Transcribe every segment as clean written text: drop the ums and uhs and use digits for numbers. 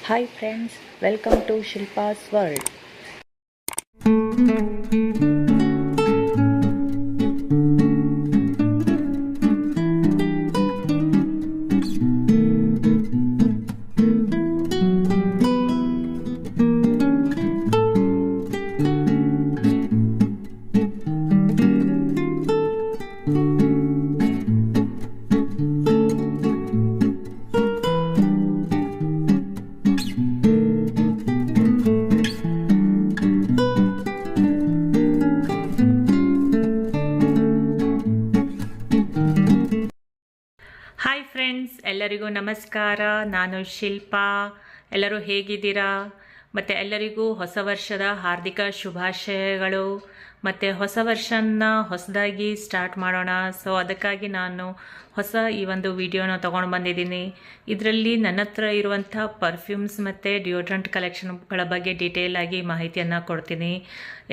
Hi friends, welcome to Shilpa's World. Hi friends, ಎಲ್ಲರಿಗೂ ನಮಸ್ಕಾರ. ನಾನು ಶಿಲ್ಪಾ. ಎಲ್ಲರೂ ಹೇಗಿದ್ದೀರಾ? ಮತ್ತು ಎಲ್ಲರಿಗೂ ಹೊಸ ವರ್ಷದ ಹಾರ್ದಿಕ ಶುಭಾಶಯಗಳು. ಮತ್ತು ಹೊಸ ವರ್ಷನ ಹೊಸದಾಗಿ ಸ್ಟಾರ್ಟ್ ಮಾಡೋಣ. ಸೊ ಅದಕ್ಕಾಗಿ ನಾನು ಹೊಸ ಈ ಒಂದು ವಿಡಿಯೋನ ತೊಗೊಂಡು ಬಂದಿದ್ದೀನಿ. ಇದರಲ್ಲಿ ನನ್ನ ಹತ್ರ ಇರುವಂಥ ಪರ್ಫ್ಯೂಮ್ಸ್ ಮತ್ತು ಡಿಯೋಡ್ರೆಂಟ್ ಕಲೆಕ್ಷನ್ಗಳ ಬಗ್ಗೆ ಡೀಟೇಲ್ ಆಗಿ ಮಾಹಿತಿಯನ್ನು ಕೊಡ್ತೀನಿ.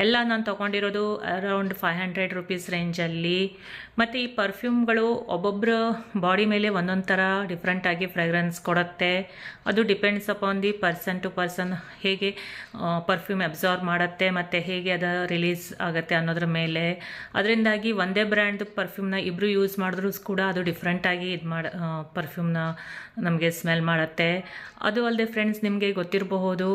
ಎಲ್ಲ ನಾನು ತೊಗೊಂಡಿರೋದು ಅರೌಂಡ್ 500 ರುಪೀಸ್ ರೇಂಜಲ್ಲಿ. ಮತ್ತು ಈ ಪರ್ಫ್ಯೂಮ್ಗಳು ಒಬ್ಬೊಬ್ಬರ ಬಾಡಿ ಮೇಲೆ ಒಂದೊಂದು ಥರ ಡಿಫ್ರೆಂಟಾಗಿ ಫ್ರೇಗ್ರೆನ್ಸ್ ಕೊಡುತ್ತೆ. ಅದು depends upon the person to person, ಹೇಗೆ ಪರ್ಫ್ಯೂಮ್ ಅಬ್ಸಾರ್ವ್ ಮಾಡುತ್ತೆ ಮತ್ತು ಹೇಗೆ ಅದು ರಿಲೀಸ್ ಆಗುತ್ತೆ ಅನ್ನೋದ್ರ ಮೇಲೆ. ಅದರಿಂದಾಗಿ ಒಂದೇ ಬ್ರ್ಯಾಂಡ್ ಪರ್ಫ್ಯೂಮ್ನ ಇಬ್ಬರು ಯೂಸ್ ಮಾಡಿದ್ರೂ ಕೂಡ ಅದು ಡಿಫ್ರೆಂಟಾಗಿ ಪರ್ಫ್ಯೂಮ್ನ ನಮಗೆ ಸ್ಮೆಲ್ ಮಾಡುತ್ತೆ. ಅದು ಅಲ್ಲದೆ ಫ್ರೆಂಡ್ಸ್, ನಿಮಗೆ ಗೊತ್ತಿರಬಹುದು,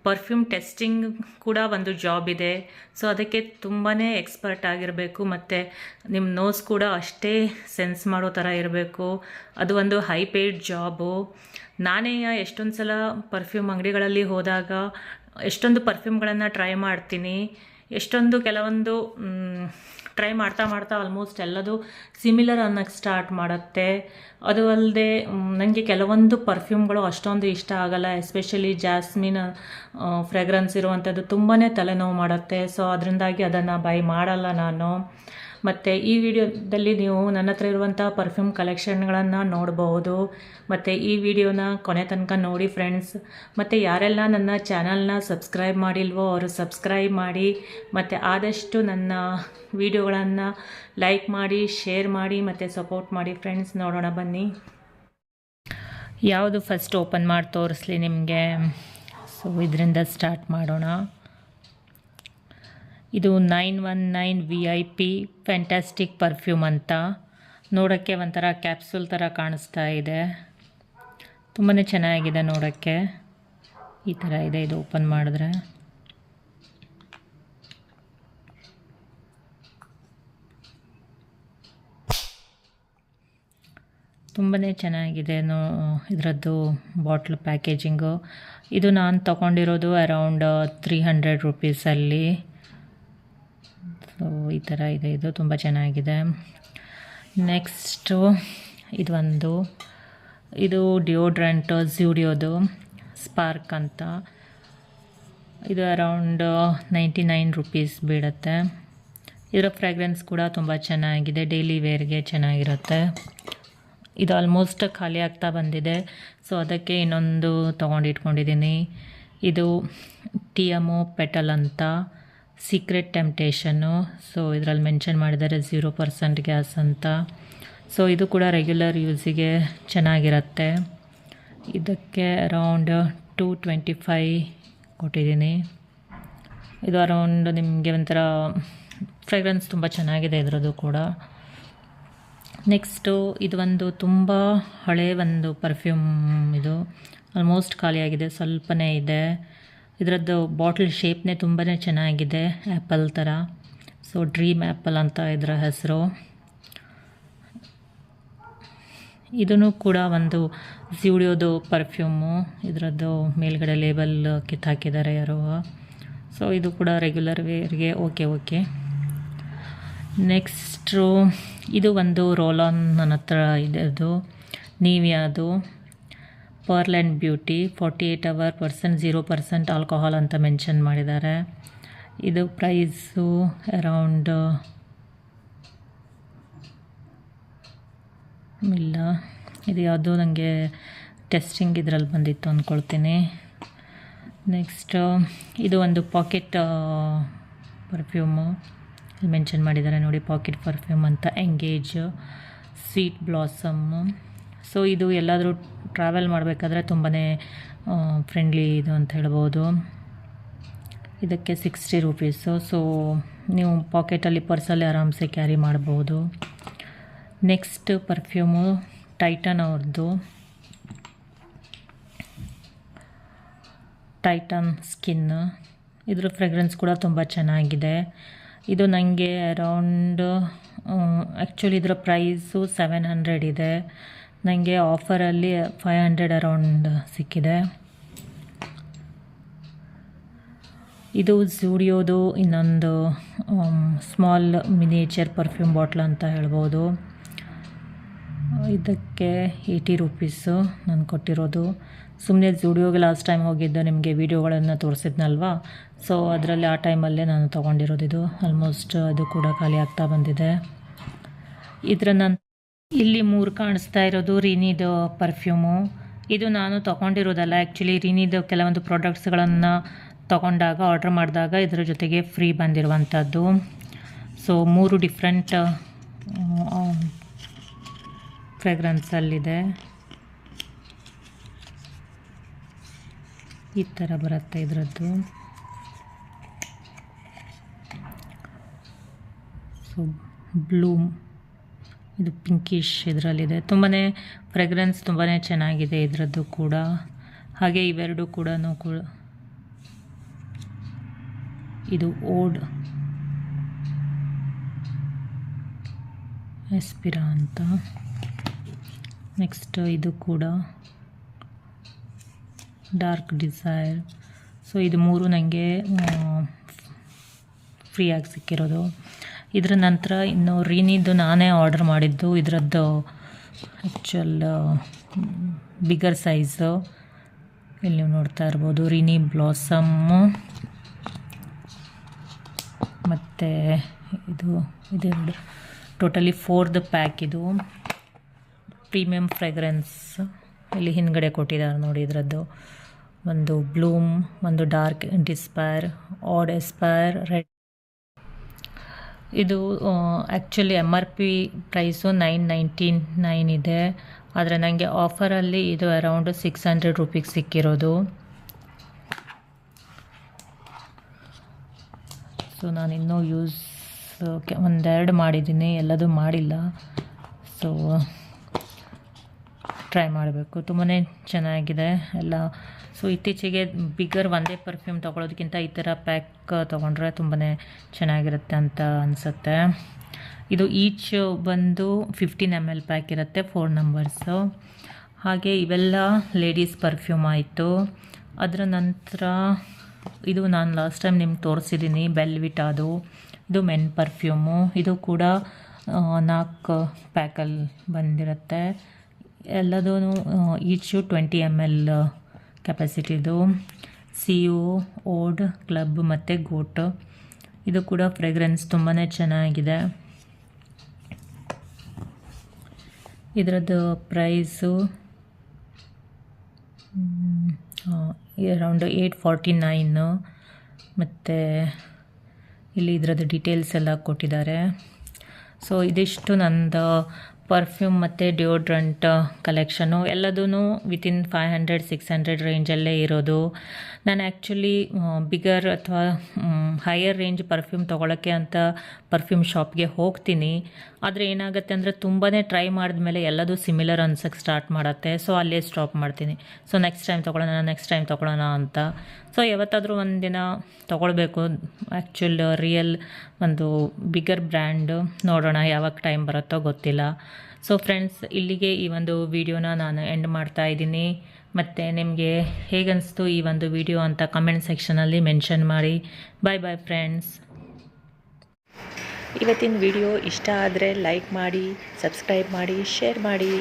ಪರ್ಫ್ಯೂಮ್ ಟೆಸ್ಟಿಂಗ್ ಕೂಡ ಒಂದು ಜಾಬ್ ಇದೆ. ಸೊ ಅದಕ್ಕೆ ತುಂಬಾ ಎಕ್ಸ್ಪರ್ಟ್ ಆಗಿರಬೇಕು ಮತ್ತು ನಿಮ್ಮ ನೋಸ್ ಕೂಡ ಅಷ್ಟೇ ಸೆನ್ಸ್ ಮಾಡೋ ಥರ ಇರಬೇಕು. ಅದು ಒಂದು ಹೈ ಪೇಯ್ಡ್ ಜಾಬು. ನಾನೇ ಎಷ್ಟೊಂದು ಸಲ ಪರ್ಫ್ಯೂಮ್ ಅಂಗಡಿಗಳಲ್ಲಿ ಹೋದಾಗ ಎಷ್ಟೊಂದು ಪರ್ಫ್ಯೂಮ್ಗಳನ್ನು ಟ್ರೈ ಮಾಡ್ತೀನಿ. ಕೆಲವೊಂದು ಟ್ರೈ ಮಾಡ್ತಾ ಆಲ್ಮೋಸ್ಟ್ ಎಲ್ಲದು ಸಿಮಿಲರ್ ಅನ್ನೋಕ್ಕೆ ಸ್ಟಾರ್ಟ್ ಮಾಡುತ್ತೆ. ಅದು ಅಲ್ಲದೆ ನನಗೆ ಕೆಲವೊಂದು ಪರ್ಫ್ಯೂಮ್ಗಳು ಅಷ್ಟೊಂದು ಇಷ್ಟ ಆಗಲ್ಲ. ಎಸ್ಪೆಷಲಿ ಜಾಸ್ಮಿನ್ ಫ್ರೇಗ್ರೆನ್ಸ್ ಇರುವಂಥದ್ದು ತುಂಬಾ ತಲೆನೋವು ಮಾಡುತ್ತೆ. ಸೊ ಅದರಿಂದಾಗಿ ಅದನ್ನು ಬೈ ಮಾಡಲ್ಲ ನಾನು. ಮತ್ತು ಈ ವಿಡಿಯೋದಲ್ಲಿ ನೀವು ನನ್ನ ಹತ್ರ ಇರುವಂಥ ಪರ್ಫ್ಯೂಮ್ ಕಲೆಕ್ಷನ್ಗಳನ್ನು ನೋಡಬಹುದು. ಮತ್ತು ಈ ವಿಡಿಯೋನ ಕೊನೆ ತನಕ ನೋಡಿ ಫ್ರೆಂಡ್ಸ್. ಮತ್ತು ಯಾರೆಲ್ಲ ನನ್ನ ಚಾನಲ್ನ ಸಬ್ಸ್ಕ್ರೈಬ್ ಮಾಡಿಲ್ವೋ ಅವರು ಸಬ್ಸ್ಕ್ರೈಬ್ ಮಾಡಿ. ಮತ್ತು ಆದಷ್ಟು ನನ್ನ ವಿಡಿಯೋಗಳನ್ನು ಲೈಕ್ ಮಾಡಿ, ಶೇರ್ ಮಾಡಿ ಮತ್ತು ಸಪೋರ್ಟ್ ಮಾಡಿ ಫ್ರೆಂಡ್ಸ್. ನೋಡೋಣ ಬನ್ನಿ, ಯಾವುದು ಫಸ್ಟ್ ಓಪನ್ ಮಾಡಿ ತೋರಿಸ್ಲಿ ನಿಮಗೆ. ಸೊ ಇದರಿಂದ ಸ್ಟಾರ್ಟ್ ಮಾಡೋಣ. ಇದು 919 VIP ಫ್ಯಾಂಟಾಸ್ಟಿಕ್ ಪರ್ಫ್ಯೂಮ್ ಅಂತ. ನೋಡೋಕ್ಕೆ ಒಂಥರ ಕ್ಯಾಪ್ಸೂಲ್ ಥರ ಕಾಣಿಸ್ತಾ ಇದೆ. ತುಂಬಾ ಚೆನ್ನಾಗಿದೆ ನೋಡೋಕ್ಕೆ. ಈ ಥರ ಇದೆ ಇದು ಓಪನ್ ಮಾಡಿದ್ರೆ. ತುಂಬಾ ಚೆನ್ನಾಗಿದೆ ಇದರದ್ದು ಬಾಟ್ಲ್ ಪ್ಯಾಕೇಜಿಂಗು. ಇದು ನಾನು ತೊಗೊಂಡಿರೋದು ಅರೌಂಡ್ 300 ರುಪೀಸಲ್ಲಿ. ಸೊ ಈ ಥರ ಇದೆ, ಇದು ತುಂಬ ಚೆನ್ನಾಗಿದೆ. ನೆಕ್ಸ್ಟು ಇದು ಡಿಯೋಡ್ರೆಂಟ್ ಝ್ಯೂಡಿಯೋದು ಸ್ಪಾರ್ಕ್ ಅಂತ. ಇದು ಅರೌಂಡ್ 99 ರುಪೀಸ್ ಬೀಳುತ್ತೆ. ಇದರ ಫ್ರೇಗ್ರೆನ್ಸ್ ಕೂಡ ತುಂಬ ಚೆನ್ನಾಗಿದೆ, ಡೈಲಿ ವೇರ್ಗೆ ಚೆನ್ನಾಗಿರುತ್ತೆ. ಇದು ಆಲ್ಮೋಸ್ಟ್ ಖಾಲಿ ಆಗ್ತಾ ಬಂದಿದೆ. ಸೊ ಅದಕ್ಕೆ ಇನ್ನೊಂದು ತೊಗೊಂಡಿಟ್ಕೊಂಡಿದ್ದೀನಿ. ಇದು ಟಿಯಮೋ ಪೆಟಲ್ ಅಂತ, ಸೀಕ್ರೆಟ್ ಟೆಂಪ್ಟೇಷನ್ನು. ಸೊ ಇದರಲ್ಲಿ ಮೆನ್ಷನ್ ಮಾಡಿದ್ದಾರೆ 0% ಗ್ಯಾಸ್ ಅಂತ. ಸೊ ಇದು ಕೂಡ ರೆಗ್ಯುಲರ್ ಯೂಸಿಗೆ ಚೆನ್ನಾಗಿರುತ್ತೆ. ಇದಕ್ಕೆ ಅರೌಂಡ್ 225 ಕೊಟ್ಟಿದ್ದೀನಿ. ಇದು ಅರೌಂಡ್ ನಿಮಗೆ ಒಂಥರ ಫ್ರೇಗ್ರೆನ್ಸ್ ತುಂಬ ಚೆನ್ನಾಗಿದೆ ಇದರದ್ದು ಕೂಡ. ನೆಕ್ಸ್ಟು ಇದು ಒಂದು ತುಂಬ ಹಳೆಯ ಒಂದು ಪರ್ಫ್ಯೂಮ್. ಇದು ಆಲ್ಮೋಸ್ಟ್ ಖಾಲಿಯಾಗಿದೆ, ಸ್ವಲ್ಪನೇ ಇದೆ. ಇದರದ್ದು ಬಾಟಲ್ ಶೇಪ್ನೇ ತುಂಬಾ ಚೆನ್ನಾಗಿದೆ, ಆ್ಯಪಲ್ ಥರ. ಸೊ ಡ್ರೀಮ್ ಆ್ಯಪಲ್ ಅಂತ ಇದರ ಹೆಸರು. ಇದೂ ಕೂಡ ಒಂದು ಝ್ಯೂಡಿಯೋದು ಪರ್ಫ್ಯೂಮು. ಇದರದ್ದು ಮೇಲ್ಗಡೆ ಲೇಬಲ್ ಕಿತ್ತಾಕಿದ್ದಾರೆ ಯಾರೋ. ಸೊ ಇದು ಕೂಡ ರೆಗ್ಯುಲರ್ ವೇರ್ಗೆ ಓಕೆ. ನೆಕ್ಸ್ಟು ಇದು ಒಂದು ರೋಲ್ ಆನ್ ನನ್ನ ಹತ್ರ ಇದೆ. ಅದು ನೀವ್ಯಾವುದು pearl and beauty 48 hour 0% alcohol ಅಂತ ಮೆನ್ಷನ್ ಮಾಡಿದ್ದಾರೆ. ಇದು ಪ್ರೈಸು ಅರೌಂಡ್ ಇಲ್ಲ, ಇದು ಯಾವುದೋ ನನಗೆ ಟೆಸ್ಟಿಂಗ್ ಇದರಲ್ಲಿ ಬಂದಿತ್ತು ಅಂದ್ಕೊಳ್ತೀನಿ. ನೆಕ್ಸ್ಟ್ ಇದು ಒಂದು ಪಾಕೆಟ್ ಪರ್ಫ್ಯೂಮು ಮೆನ್ಷನ್ ಮಾಡಿದ್ದಾರೆ ನೋಡಿ, ಪಾಕೆಟ್ ಪರ್ಫ್ಯೂಮ್ ಅಂತ. Engage sweet blossom. ಸೊ ಇದು ಎಲ್ಲಾದರೂ ಟ್ರಾವೆಲ್ ಮಾಡಬೇಕಾದ್ರೆ ತುಂಬಾ ಫ್ರೆಂಡ್ಲಿ ಇದು ಅಂತ ಹೇಳ್ಬೋದು. ಇದಕ್ಕೆ 60 ರೂಪೀಸು. ಸೊ ನೀವು ಪಾಕೆಟಲ್ಲಿ ಪರ್ಸಲ್ಲಿ ಆರಾಮ್ಸೆ ಕ್ಯಾರಿ ಮಾಡ್ಬೋದು. ನೆಕ್ಸ್ಟ್ ಪರ್ಫ್ಯೂಮು ಟೈಟನ್ ಅವ್ರದ್ದು, ಟೈಟನ್ ಸ್ಕಿನ್. ಇದ್ರ ಫ್ರೆಗ್ರೆನ್ಸ್ ಕೂಡ ತುಂಬ ಚೆನ್ನಾಗಿದೆ. ಇದು ನನಗೆ ಅರೌಂಡ್ ಆ್ಯಕ್ಚುಲಿ ಇದರ ಪ್ರೈಸು 700 ಇದೆ. ನನಗೆ ಆಫರಲ್ಲಿ 500 ಅರೌಂಡ್ ಸಿಕ್ಕಿದೆ. ಇದು ಝೂಡಿಯೋದು ಇನ್ನೊಂದು ಸ್ಮಾಲ್ ಮಿನಿಯೇಚರ್ ಪರ್ಫ್ಯೂಮ್ ಬಾಟ್ಲ್ ಅಂತ ಹೇಳ್ಬೋದು. ಇದಕ್ಕೆ 80 ರೂಪೀಸು ನಾನು ಕೊಟ್ಟಿರೋದು. ಸುಮ್ಮನೆ ಝೂಡಿಯೋಗೆ ಲಾಸ್ಟ್ ಟೈಮ್ ಹೋಗಿದ್ದು ನಿಮಗೆ ವೀಡಿಯೋಗಳನ್ನು ತೋರಿಸಿದ್ನಲ್ವಾ, ಸೊ ಅದರಲ್ಲಿ ಆ ಟೈಮಲ್ಲೇ ನಾನು ತೊಗೊಂಡಿರೋದು. ಇದು ಆಲ್ಮೋಸ್ಟ್ ಅದು ಕೂಡ ಖಾಲಿ ಆಗ್ತಾ ಬಂದಿದೆ. ಇದರ ನಂತರ ಇಲ್ಲಿ 3 ಕಾಣಿಸ್ತಾ ಇರೋದು ರಿನಿದು ಪರ್ಫ್ಯೂಮು. ಇದು ನಾನು ತೊಗೊಂಡಿರೋದಲ್ಲ, ಆ್ಯಕ್ಚುಲಿ ರಿನಿದು ಕೆಲವೊಂದು ಪ್ರಾಡಕ್ಟ್ಸ್ಗಳನ್ನು ತೊಗೊಂಡಾಗ ಆರ್ಡ್ರ್ ಮಾಡಿದಾಗ ಇದರ ಜೊತೆಗೆ ಫ್ರೀ ಬಂದಿರುವಂಥದ್ದು. ಸೊ 3 ಡಿಫ್ರೆಂಟ್ ಫ್ರೆಗ್ರೆನ್ಸಲ್ಲಿದೆ. ಈ ಥರ ಬರುತ್ತೆ ಇದರದ್ದು. ಸೊ ಬ್ಲೂಮ್, ಇದು ಪಿಂಕಿಶ್ ಇದರಲ್ಲಿದೆ. ತುಂಬಾ ಫ್ರೆಗ್ರೆನ್ಸ್ ತುಂಬಾ ಚೆನ್ನಾಗಿದೆ ಇದರದ್ದು ಕೂಡ. ಹಾಗೆ ಇವೆರಡು ಕೂಡ ಇದು ಓಡ್ ಎಸ್ಪಿರಾ ಅಂತ. ನೆಕ್ಸ್ಟ್ ಇದು ಕೂಡ ಡಾರ್ಕ್ ಡಿಸೈರ್. ಸೊ ಇದು 3 ನನಗೆ ಫ್ರೀಯಾಗಿ ಸಿಕ್ಕಿರೋದು. ಇದರ ನಂತರ ಇನ್ನು ರಿನಿದು ನಾನೇ ಆರ್ಡರ್ ಮಾಡಿದ್ದು. ಇದರದ್ದು ಆ್ಯಕ್ಚುಲ್ ಬಿಗರ್ ಸೈಜು ಇಲ್ಲಿ ನೀವು ನೋಡ್ತಾ ಇರ್ಬೋದು. ರಿನಿ ಬ್ಲಾಸಮ್ಮು ಮತ್ತು ಇದೆರಡು ಟೋಟಲಿ 4th ಪ್ಯಾಕ್. ಇದು ಪ್ರೀಮಿಯಮ್ ಫ್ರೆಗ್ರೆನ್ಸ್ ಇಲ್ಲಿ ಹಿಂದ್ಗಡೆ ಕೊಟ್ಟಿದ್ದಾರೆ ನೋಡಿ. ಇದರದ್ದು ಒಂದು ಬ್ಲೂಮ್, ಒಂದು ಡಾರ್ಕ್ ಡಿಸ್ಪೈರ್, ಆಡ್ ಎಸ್ಪೈರ್, ರೆಡ್. ಇದು ಆ್ಯಕ್ಚುಲಿ MRP ಪ್ರೈಸು 999 ಇದೆ. ಆದರೆ ನನಗೆ ಆಫರಲ್ಲಿ ಇದು ಅರೌಂಡ್ 600 ರೂಪೀಗೆ ಸಿಕ್ಕಿರೋದು. ಸೊ ನಾನಿನ್ನೂ ಒಂದೆರಡು ಮಾಡಿದ್ದೀನಿ, ಎಲ್ಲದೂ ಮಾಡಿಲ್ಲ. ಸೊ ಟ್ರೈ ಮಾಡಬೇಕು. ತುಂಬಾ ಚೆನ್ನಾಗಿದೆ ಎಲ್ಲ. ಸೊ ಇತ್ತೀಚೆಗೆ ಬಿಗರ್ ಒಂದೇ ಪರ್ಫ್ಯೂಮ್ ತೊಗೊಳೋದಕ್ಕಿಂತ ಈ ಥರ ಪ್ಯಾಕ್ ತೊಗೊಂಡ್ರೆ ತುಂಬಾ ಚೆನ್ನಾಗಿರುತ್ತೆ ಅಂತ ಅನಿಸುತ್ತೆ. ಇದು ಈಚ್ ಬಂದು 15 ml ಪ್ಯಾಕ್ ಇರುತ್ತೆ, 4 ನಂಬರ್ಸು. ಹಾಗೆ ಇವೆಲ್ಲ ಲೇಡೀಸ್ ಪರ್ಫ್ಯೂಮ್ ಆಯಿತು. ಅದರ ನಂತರ ಇದು ನಾನು ಲಾಸ್ಟ್ ಟೈಮ್ ನಿಮ್ಗೆ ತೋರಿಸಿದ್ದೀನಿ ಬೆಲ್ವಿಟಾದು. ಇದು ಮೆನ್ ಪರ್ಫ್ಯೂಮು. ಇದು ಕೂಡ 4 ಪ್ಯಾಕಲ್ಲಿ ಬಂದಿರುತ್ತೆ. ಎಲ್ಲದೂ ಈಚು 20 ml ಕೆಪಾಸಿಟಿದು. ಸಿಯು, ಓಡ್, ಕ್ಲಬ್ ಮತ್ತು ಗೋಟ್. ಇದು ಕೂಡ ಫ್ರೆಗ್ರೆನ್ಸ್ ತುಂಬಾ ಚೆನ್ನಾಗಿದೆ. ಇದರದ್ದು ಪ್ರೈಸು ಅರೌಂಡ್ 849. ಮತ್ತು ಇಲ್ಲಿ ಇದರದ್ದು ಡೀಟೇಲ್ಸ್ ಎಲ್ಲ ಕೊಟ್ಟಿದ್ದಾರೆ. ಸೊ ಇದಿಷ್ಟು ನಂದು ಪರ್ಫ್ಯೂಮ್ ಮತ್ತು ಡಿಯೋಡ್ರೆಂಟ್ ಕಲೆಕ್ಷನು. ಎಲ್ಲದೂ ವಿತಿನ್ 500-600 ರೇಂಜಲ್ಲೇ ಇರೋದು. ನಾನು ಆ್ಯಕ್ಚುಲಿ ಬಿಗರ್ ಅಥವಾ ಹೈಯರ್ ರೇಂಜ್ ಪರ್ಫ್ಯೂಮ್ ತೊಗೊಳಕ್ಕೆ ಅಂತ ಪರ್ಫ್ಯೂಮ್ ಶಾಪ್ಗೆ ಹೋಗ್ತೀನಿ. ಆದರೆ ಏನಾಗುತ್ತೆ ಅಂದರೆ ತುಂಬಾ ಟ್ರೈ ಮಾಡಿದ್ಮೇಲೆ ಎಲ್ಲದೂ ಸಿಮಿಲರ್ ಅನ್ಸೋಕ್ಕೆ ಸ್ಟಾರ್ಟ್ ಮಾಡುತ್ತೆ. ಸೊ ಅಲ್ಲೇ ಸ್ಟಾಪ್ ಮಾಡ್ತೀನಿ. ಸೊ ನೆಕ್ಸ್ಟ್ ಟೈಮ್ ತೊಗೊಳ್ಳೋಣ ಅಂತ. ಸೊ ಯಾವತ್ತಾದರೂ ಒಂದಿನ ತೊಗೊಳ್ಬೇಕು ಆ್ಯಕ್ಚುಲ್ ರಿಯಲ್ ಒಂದು ಬಿಗರ್ ಬ್ರ್ಯಾಂಡು. ನೋಡೋಣ ಯಾವಾಗ ಟೈಮ್ ಬರುತ್ತೋ ಗೊತ್ತಿಲ್ಲ. ಸೊ ಫ್ರೆಂಡ್ಸ್, ಇಲ್ಲಿಗೆ ಈ ಒಂದು ವಿಡಿಯೋನ ನಾನು ಎಂಡ್ ಮಾಡ್ತಾ ಇದ್ದೀನಿ. ಮತ್ತು ನಿಮಗೆ ಹೇಗನ್ನಿಸ್ತು ಈ ಒಂದು ವಿಡಿಯೋ ಅಂತ ಕಮೆಂಟ್ ಸೆಕ್ಷನಲ್ಲಿ ಮೆನ್ಷನ್ ಮಾಡಿ. Bye friends. ಇವತ್ತಿನ ವಿಡಿಯೋ ಇಷ್ಟ ಆದರೆ ಲೈಕ್ ಮಾಡಿ, ಸಬ್ಸ್ಕ್ರೈಬ್ ಮಾಡಿ, ಶೇರ್ ಮಾಡಿ.